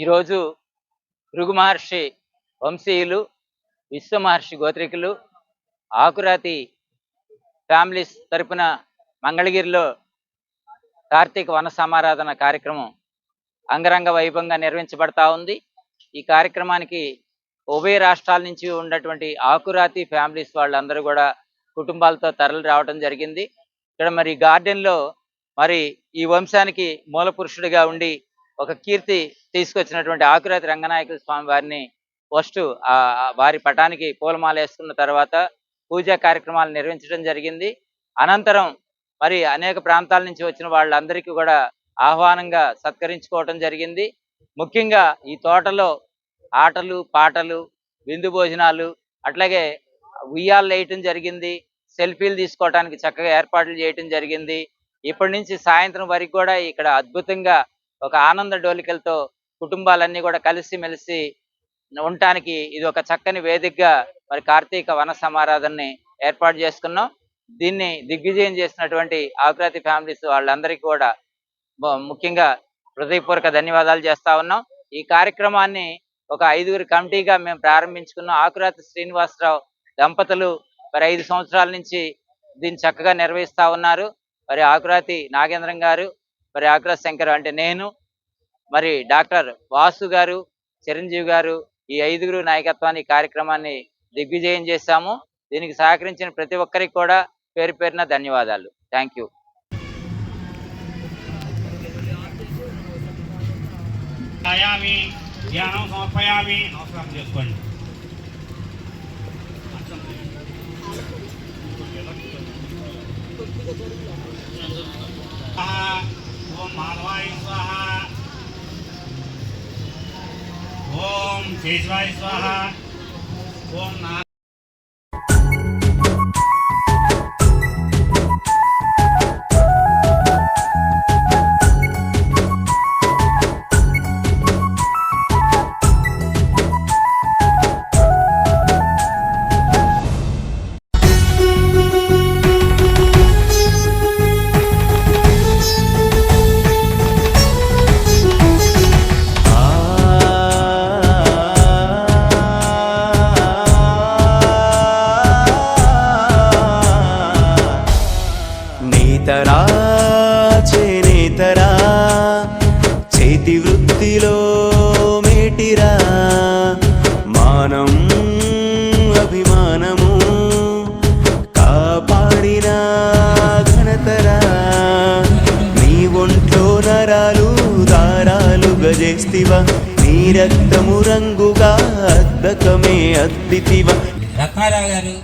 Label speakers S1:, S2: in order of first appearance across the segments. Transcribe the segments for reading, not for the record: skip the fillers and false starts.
S1: ఈరోజు భృగు మహర్షి వంశీయులు, విశ్వ మహర్షి గోత్రికులు, ఆకురాతి ఫ్యామిలీస్ తరపున మంగళగిరిలో కార్తీక వన సమారాధన కార్యక్రమం అంగరంగ వైభవంగా నిర్వహించబడతా ఉంది. ఈ కార్యక్రమానికి ఉభయ రాష్ట్రాల నుంచి ఉన్నటువంటి ఆకురాతి ఫ్యామిలీస్ వాళ్ళందరూ కూడా కుటుంబాలతో తరలి రావడం జరిగింది. ఇక్కడ మరి గార్డెన్లో మరి ఈ వంశానికి మూల పురుషుడిగా ఉండి ఒక కీర్తి తీసుకొచ్చినటువంటి ఆకురాతి రంగనాయకుల స్వామి వారిని ఫస్ట్ వారి పటానికి పూలమాల వేసుకున్న తర్వాత పూజా కార్యక్రమాలు నిర్వహించడం జరిగింది. అనంతరం మరి అనేక ప్రాంతాల నుంచి వచ్చిన వాళ్ళందరికీ కూడా ఆహ్వానంగా సత్కరించుకోవటం జరిగింది. ముఖ్యంగా ఈ తోటలో ఆటలు, పాటలు, విందు భోజనాలు, అట్లాగే ఉయ్యాలు వేయటం జరిగింది. సెల్ఫీలు తీసుకోవడానికి చక్కగా ఏర్పాట్లు చేయటం జరిగింది. ఇప్పటి నుంచి సాయంత్రం వరకు కూడా ఇక్కడ అద్భుతంగా ఒక ఆనంద డోలికలతో కుటుంబాలన్నీ కూడా కలిసిమెలిసి ఉండటానికి ఇది ఒక చక్కని వేదికగా మరి కార్తీక వన సమారాధనని ఏర్పాటు చేసుకున్నాం. దీన్ని దిగ్విజయం చేసినటువంటి ఆకురాతి ఫ్యామిలీస్ వాళ్ళందరికీ కూడా ముఖ్యంగా హృదయపూర్వక ధన్యవాదాలు చేస్తా ఉన్నాం. ఈ కార్యక్రమాన్ని ఒక 5గురు కమిటీగా మేము ప్రారంభించుకున్నాం. ఆకురాతి శ్రీనివాసరావు దంపతులు మరి 5 సంవత్సరాల నుంచి దీన్ని చక్కగా నిర్వహిస్తా ఉన్నారు. మరి ఆకురాతి నాగేంద్రం గారు, మరి ఆకురాతి శంకర్ అంటే నేను, మరి డాక్టర్ వాసు గారు, చిరంజీవి గారు, ఈ 5గురు నాయకత్వాన్ని ఈ కార్యక్రమాన్ని దిగ్విజయం చేశాము. దీనికి సహకరించిన ప్రతి ఒక్కరికి కూడా పేరు పేరున ధన్యవాదాలు. Thank you.
S2: ధ్యానం సమర్పయామి. నమస్కారం చేసుకోండి. ఓం మాధవాయ స్వాహ, ఓం కేశవాయ స్వాహ, ఓం
S3: చేనేతరా చేతి వృత్తిలో మేటిరా మానం అభిమానము కాపాడిన ఘనతరా నీ ఒంట్లో నరాలు దారాలు గజేస్తివా నీ రక్తము రంగుగా అద్దకమే అద్దితివా.
S4: రత్నారావు గారు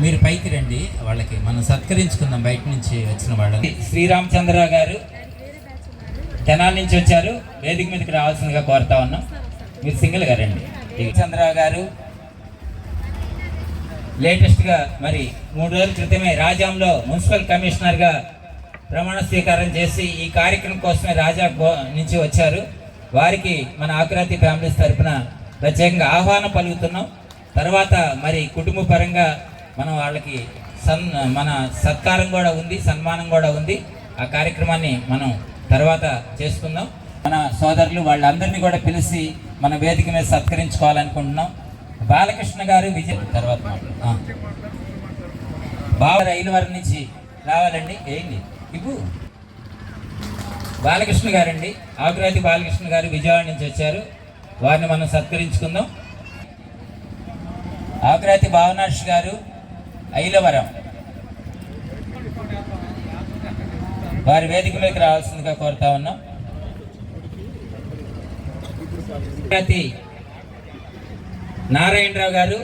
S4: మీరు పైకి రండి, వాళ్ళకి మనం సత్కరించుకుందాం. బయట నుంచి వచ్చిన వాళ్ళని శ్రీరామచంద్రరావు గారు తెనాల నుంచి వచ్చారు, వేదిక మీదకి రావాల్సిందిగా కోరుతా ఉన్నాం. మీరు సింగిల్గా రండి. చంద్రరావు గారు లేటెస్ట్గా మరి 3 రోజుల క్రితమే రాజాంలో మున్సిపల్ కమిషనర్గా ప్రమాణ స్వీకారం చేసి ఈ కార్యక్రమం కోసమే రాజా నుంచి వచ్చారు. వారికి మన ఆకురాతి ఫ్యామిలీస్ తరఫున ప్రత్యేకంగా ఆహ్వానం పలుకుతున్నాం. తర్వాత మరి కుటుంబ పరంగా మనం వాళ్ళకి మన సత్కారం కూడా ఉంది, సన్మానం కూడా ఉంది. ఆ కార్యక్రమాన్ని మనం తర్వాత చేసుకుందాం. మన సోదరులు వాళ్ళందరినీ కూడా పిలిచి మన వేదిక మీద సత్కరించుకోవాలనుకుంటున్నాం. బాలకృష్ణ గారు విజయ్ తర్వాత రైలువారి నుంచి రావాలండి. ఏంటి ఇప్పుడు బాలకృష్ణ గారండి, ఆకురాతి బాలకృష్ణ గారు విజయవాడ నుంచి వచ్చారు. వారిని మనం సత్కరించుకుందాం. ఆకురాతి భావనాష్ గారు ఐలవరం, వారి వేదికలోకి రావాల్సిందిగా కోరుతా ఉన్నాం. నారాయణరావు గారు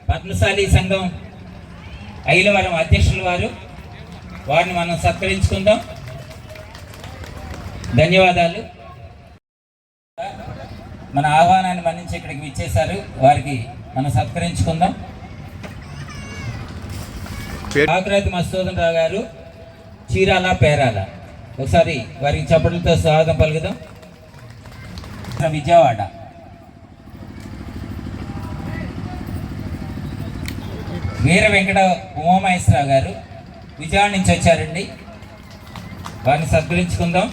S4: పద్మశాలి సంఘం ఐలవరం అధ్యక్షులు వారిని మనం సత్కరించుకుందాం. ధన్యవాదాలు. మన ఆహ్వానాన్ని మన్నించి ఇక్కడికి విచ్చేశారు, వారికి మనం సత్కరించుకుందాం. ఆకురాతి మధుసూదన్ రావు గారు చీరాల పేరాల, ఒకసారి వారికి చప్పట్లతో స్వాగతం పలుకుదాం. విజయవాడ వీర వెంకట ఉమామహేశ్వరరావు గారు విజయవాడ నుంచి వచ్చారండి, వారిని సత్కరించుకుందాం.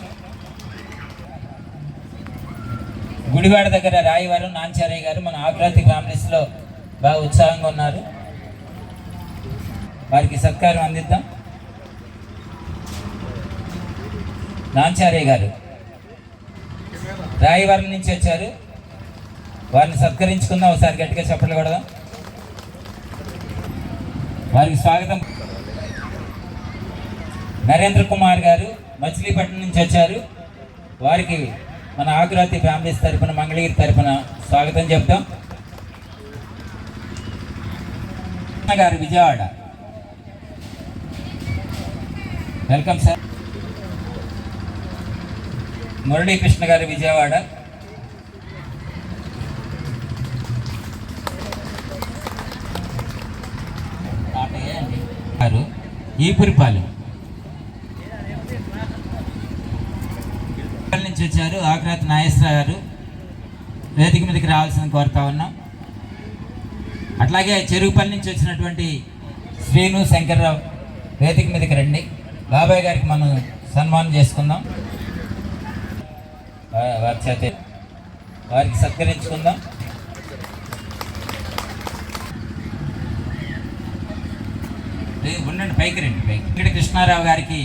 S4: గుడివాడ దగ్గర రాయవరం నాంచారయ్య గారు మన ఆకురాతి ఫ్యామిలీస్లో బాగా ఉత్సాహంగా ఉన్నారు. వారికి సత్కారం అందిద్దాం. నాంచారయ్య గారు రాయవరం నుంచి వచ్చారు, వారిని సత్కరించుకుందాం. ఒకసారి గట్టిగా చప్పట్లు కొడదాం. వారికి స్వాగతం. నరేంద్ర కుమార్ గారు మచిలీపట్నం నుంచి వచ్చారు, వారికి మన ఆకురాతి ఫ్యామిలీస్ తరపున మంగళగిరి తరపున స్వాగతం చెప్తాం. గారు విజయవాడ, వెల్కమ్ సార్. మురళీకృష్ణ గారు విజయవాడ, గారు ఈపురిపాలెం నుంచి వచ్చారు. ఆకురాతి నాగేశ్వర గారు వేదిక మీదకి రావాల్సిన కోరుతా ఉన్నాం. అట్లాగే చెరుకుపల్లి నుంచి వచ్చినటువంటి శ్రీను శంకర్రావు వేదిక మీదకి రండి. బాబాయ్ గారికి మనం సన్మానం చేసుకుందాం. వారి చేత వారికి సత్కరించుకుందాం. ఉండండి, పైకి రండి. పైకి ఇక్కడ కృష్ణారావు గారికి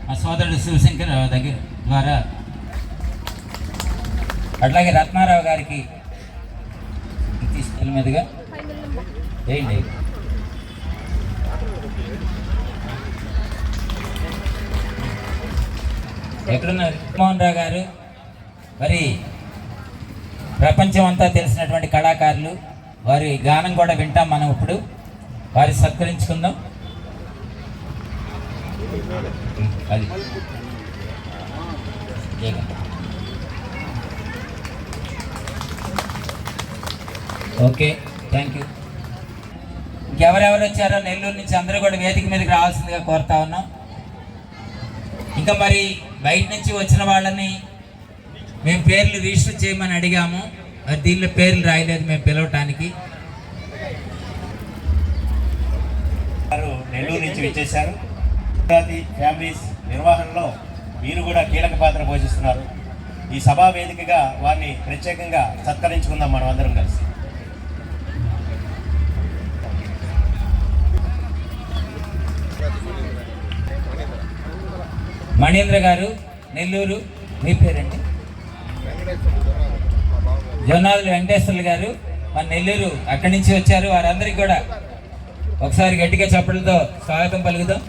S4: మా సోదరుడు శివశంకర్ దగ్గర ద్వారా, అట్లాగే రత్నారావు గారికి తీసుకెళ్ళి మీదుగా వేయండి. ఎక్కడున్నారు? మోహన్ రావు గారు, మరి ప్రపంచం అంతా తెలిసినటువంటి కళాకారులు, వారి గానం కూడా వింటాం మనం ఇప్పుడు. వారి సత్కరించుకుందాం. అది ఓకే, థ్యాంక్ యూ. ఇంకెవరెవరు వచ్చారో నెల్లూరు నుంచి అందరూ కూడా వేదిక మీదకి రావాల్సిందిగా కోరుతా ఉన్నాం. ఇంకా మరి బయట నుంచి వచ్చిన వాళ్ళని మేము పేర్లు రిజిస్టర్ చేయమని అడిగాము, మరి దీనిలో పేర్లు రాయలేదు మేము పిలవటానికి.
S5: నెల్లూరు నుంచి విచ్చేశారు. ఫ్యామిలీస్ నిర్వహణలో మీరు కూడా కీలక పాత్ర పోషిస్తున్నారు. ఈ సభా వేదికగా వారిని ప్రత్యేకంగా సత్కరించుకుందాం మనం అందరం కలిసి.
S4: మణేంద్ర గారు నెల్లూరు, మీ పేరండి? జోనాదులు వెంకటేశ్వర్లు గారు మన నెల్లూరు, అక్కడి నుంచి వచ్చారు. వారందరికీ కూడా ఒకసారి గట్టిగా చప్పట్లతో స్వాగతం పలుకుదాం.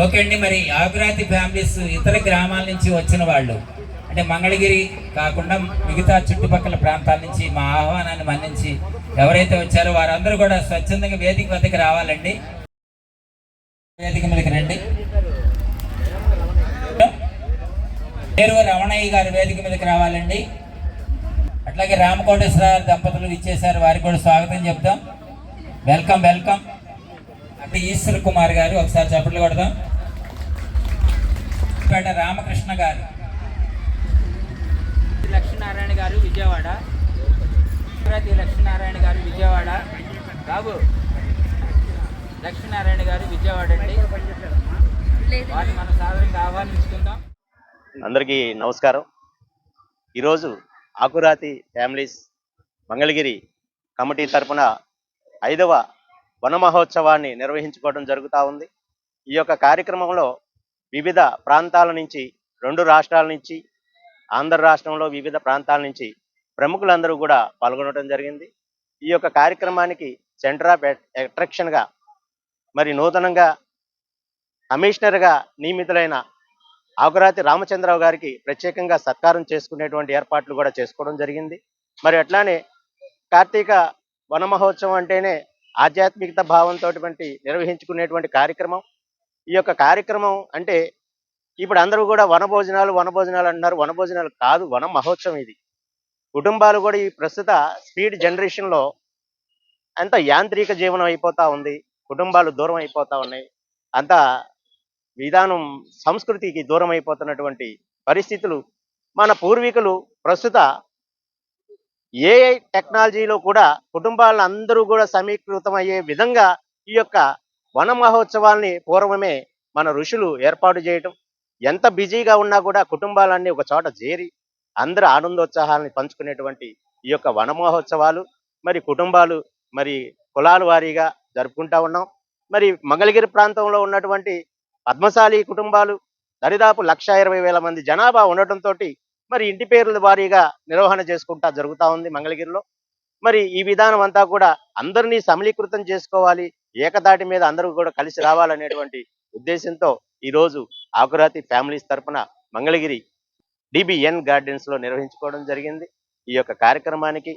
S4: ఓకే అండి. మరి ఆకురాతి ఫ్యామిలీస్ ఇతర గ్రామాల నుంచి వచ్చిన వాళ్ళు, అంటే మంగళగిరి కాకుండా మిగతా చుట్టుపక్కల ప్రాంతాల నుంచి మా ఆహ్వానాన్ని మన్నించి ఎవరైతే వచ్చారో వారందరూ కూడా స్వచ్ఛందంగా వేదిక వద్దకు రావాలండి. వేదిక మీదకి రండి. పేరు రమణయ్య గారు వేదిక మీదకి రావాలండి. అట్లాగే రామకోటేశ్వర దంపతులు ఇచ్చేసారు, వారికి కూడా స్వాగతం చెప్తాం. Welcome welcome. అంటే ఈశ్వర్ కుమార్ గారు, ఒకసారి చప్పట్లు కొడదాం. పేట రామకృష్ణ గారు, లక్ష్మీనారాయణ గారు విజయవాడ, లక్ష్మీనారాయణ గారు విజయవాడ, బాబు లక్ష్మీనారాయణ గారు విజయవాడ అండి. వారిని మనం సాధారణంగా ఆహ్వానించుకుందాం.
S5: అందరికీ నమస్కారం. ఈరోజు ఆకురాతి ఫ్యామిలీస్ మంగళగిరి కమిటీ తరపున 5వ వన మహోత్సవాన్ని నిర్వహించుకోవడం జరుగుతూ ఉంది. ఈ యొక్క కార్యక్రమంలో వివిధ ప్రాంతాల నుంచి, 2 రాష్ట్రాల నుంచి, ఆంధ్ర రాష్ట్రంలో వివిధ ప్రాంతాల నుంచి ప్రముఖులందరూ కూడా పాల్గొనడం జరిగింది. ఈ యొక్క కార్యక్రమానికి సెంటర్ ఆఫ్ అట్రాక్షన్గా మరి నూతనంగా కమిషనర్గా నియమితులైన ఆకురాతి రామచంద్రరావు గారికి ప్రత్యేకంగా సత్కారం చేసుకునేటువంటి ఏర్పాట్లు కూడా చేసుకోవడం జరిగింది. మరి అట్లానే కార్తీక వన మహోత్సవం అంటేనే ఆధ్యాత్మికత భావంతో నిర్వహించుకునేటువంటి కార్యక్రమం. ఈ యొక్క కార్యక్రమం అంటే ఇప్పుడు అందరూ కూడా వనభోజనాలు అంటున్నారు. వనభోజనాలు కాదు, వన మహోత్సవం ఇది. కుటుంబాలు కూడా ఈ ప్రస్తుత స్పీడ్ జనరేషన్లో అంత యాంత్రిక జీవనం అయిపోతూ ఉంది. కుటుంబాలు దూరం అయిపోతూ ఉన్నాయి. అంత విధానం సంస్కృతికి దూరం అయిపోతున్నటువంటి పరిస్థితులు. మన పూర్వీకులు ప్రస్తుత ఏఐ టెక్నాలజీలో కూడా కుటుంబాలను అందరూ కూడా సమీకృతమయ్యే విధంగా ఈ యొక్క వన మహోత్సవాల్ని పూర్వమే మన ఋషులు ఏర్పాటు చేయటం, ఎంత బిజీగా ఉన్నా కూడా కుటుంబాలన్నీ ఒక చోట చేరి అందరూ ఆనందోత్సాహాలను పంచుకునేటువంటి ఈ యొక్క వన మహోత్సవాలు మరి కుటుంబాలు మరి కులాల వారీగా జరుపుకుంటా ఉన్నాం. మరి మంగళగిరి ప్రాంతంలో ఉన్నటువంటి పద్మశాలి కుటుంబాలు దరిదాపు 1,20,000 మంది జనాభా ఉండటంతో మరి ఇంటి పేర్ల వారీగా నిర్వహణ చేసుకుంటా జరుగుతూ ఉంది మంగళగిరిలో. మరి ఈ విధానం అంతా కూడా అందరినీ సమిలీకృతం చేసుకోవాలి, ఏకదాటి మీద అందరూ కూడా కలిసి రావాలనేటువంటి ఉద్దేశంతో ఈరోజు ఆకురాతి ఫ్యామిలీస్ తరఫున మంగళగిరి డిబిఎన్ గార్డెన్స్ లో నిర్వహించుకోవడం జరిగింది. ఈ యొక్క కార్యక్రమానికి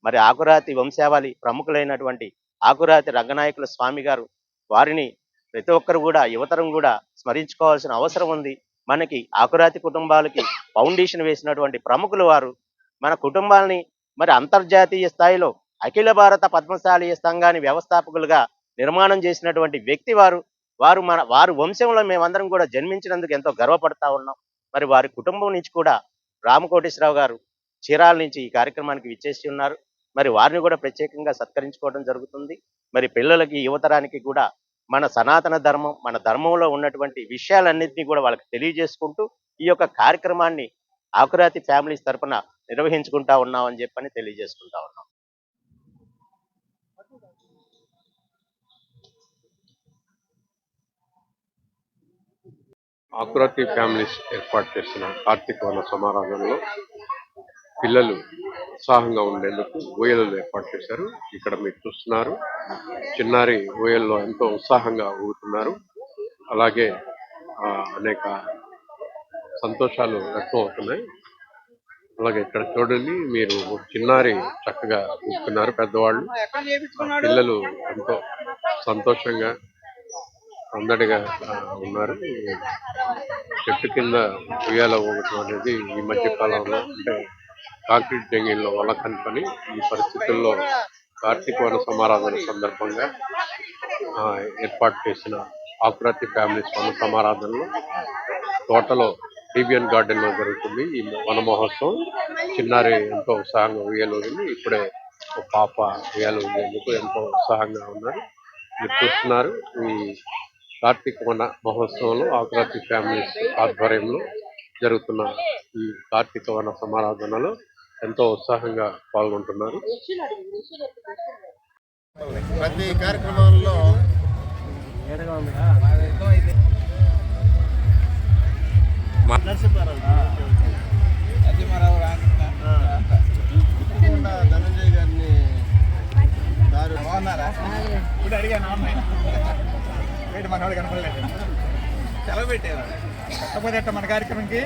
S5: మరి ఆకురాతి వంశావళి ప్రముఖులైనటువంటి ఆకురాతి రంగనాయకుల స్వామి గారు, వారిని ప్రతి ఒక్కరు కూడా యువతరం కూడా స్మరించుకోవాల్సిన అవసరం ఉంది. మనకి ఆకురాతి కుటుంబాలకి ఫౌండేషన్ వేసినటువంటి ప్రముఖులు వారు. మన కుటుంబాలని మరి అంతర్జాతీయ స్థాయిలో అఖిల భారత పద్మశాలీయ సంఘాన్ని వ్యవస్థాపకులుగా నిర్మాణం చేసినటువంటి వ్యక్తి వారు. వారు వంశంలో మేమందరం కూడా జన్మించినందుకు ఎంతో గర్వపడతా ఉన్నాం. మరి వారి కుటుంబం నుంచి కూడా రామకోటేశ్వరరావు గారు చీరాల నుంచి ఈ కార్యక్రమానికి విచ్చేసి ఉన్నారు. మరి వారిని కూడా ప్రత్యేకంగా సత్కరించుకోవడం జరుగుతుంది. మరి పిల్లలకి, యువతరానికి కూడా మన సనాతన ధర్మం, మన ధర్మంలో ఉన్నటువంటి విషయాలన్నింటినీ కూడా వాళ్ళకి తెలియజేసుకుంటూ ఈ యొక్క కార్యక్రమాన్ని ఆకురాతి ఫ్యామిలీస్ తరఫున నిర్వహించుకుంటా ఉన్నామని చెప్పని తెలియజేసుకుంటా ఉన్నాం.
S6: ఆకురాతి ఫ్యామిలీస్ ఏర్పాటు చేసిన కార్తీక వన సమారాధనలో పిల్లలు ఉత్సాహంగా ఉండేందుకు ఊయలలు ఏర్పాటు చేశారు. ఇక్కడ మీరు చూస్తున్నారు, చిన్నారి ఊయల్లో ఎంతో ఉత్సాహంగా ఊగుతున్నారు. అలాగే అనేక సంతోషాలు వ్యక్తం అవుతున్నాయి. అలాగే ఇక్కడ చూడండి, మీరు చిన్నారి చక్కగా ఊపుతున్నారు. పెద్దవాళ్ళు, పిల్లలు ఎంతో సంతోషంగా అందడిగా ఉన్నారు. చెట్టు కింద ఉయ్యాల ఊగటం అనేది ఈ మధ్య కాలంలో అంటే కాంక్రీట్ జంగిల్లో వల్ల కనుకొని ఈ పరిస్థితుల్లో కార్తీక వన సమారాధన సందర్భంగా ఏర్పాటు చేసిన ఆకురాతి ఫ్యామిలీస్ వన సమారాధనలో తోటలో డిబిఎన్ గార్డెన్ లో జరుగుతుంది ఈ వన మహోత్సవం. చిన్నారి ఎంతో ఉత్సాహంగా ఉయ్యాలూగింది. ఇప్పుడే ఒక పాప ఉయ్యాలు ఊగేందుకు ఎంతో ఉత్సాహంగా ఉన్నారు. మీరు చూస్తున్నారు, ఈ కార్తీక వన మహోత్సవంలో ఆకురాతి ఫ్యామిలీస్ ఆధ్వర్యంలో జరుగుతున్న ఈ కార్తీక వన సమారాధనలో ఎంతో ఉత్సాహంగా పాల్గొంటున్నారు.
S7: ప్రతి కార్యక్రమాల్లో ధనంజయ్ గారిని
S8: ఇప్పుడు అడిగాను మనవాడు కనపడలేదు, సెలవు పెట్టారు. కాకపోతే మన కార్యక్రమంకి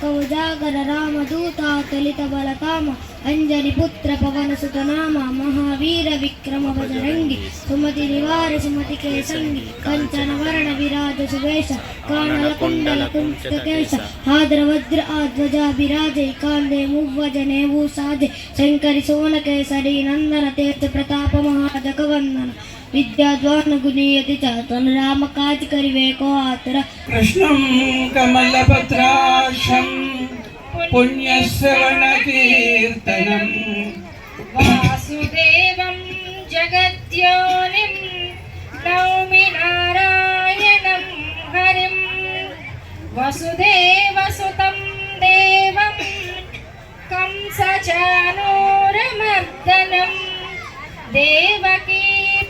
S9: కవజాగర రామదూత తొలిత బలకామ అంజని పుత్ర పవన సుతనామ మహావీర విక్రమ బజరంగి సుమతి నివార సుమతి కేసంగి కంచన వర్ణ విరాజ సువేశ కానల కుండల కుంచిత కేశ ఆద్రవద్ర ఆధ్వజాభిరాజై కాందే మువ్వజనే సాధే శంకరి సోన కేసరి నందన తీర్థ ప్రతాప మహాజగ వందన విద్యాద్వాన గుణీయతి చాతన రామ కాజ్ కరివే కో ఆతుర
S8: కృష్ణం కమలపత్రాక్షం పుణ్యశ్రవణ కీర్తనం
S9: వాసుదేవం జగద్యోనిం నౌమి నారాయణం హరిం వసుదేవసుతం దేవం కంసచానూరమర్దనం దేవకీ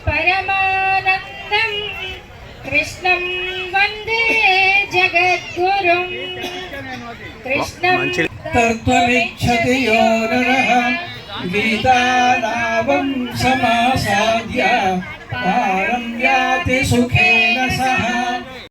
S9: పరమానందం కృష్ణం వందే జగద్గురుం కృష్ణం
S8: తర్త్వమిచ్చతి యో నరః గీతానావం సమాసాద్య పారం యాతి సుఖే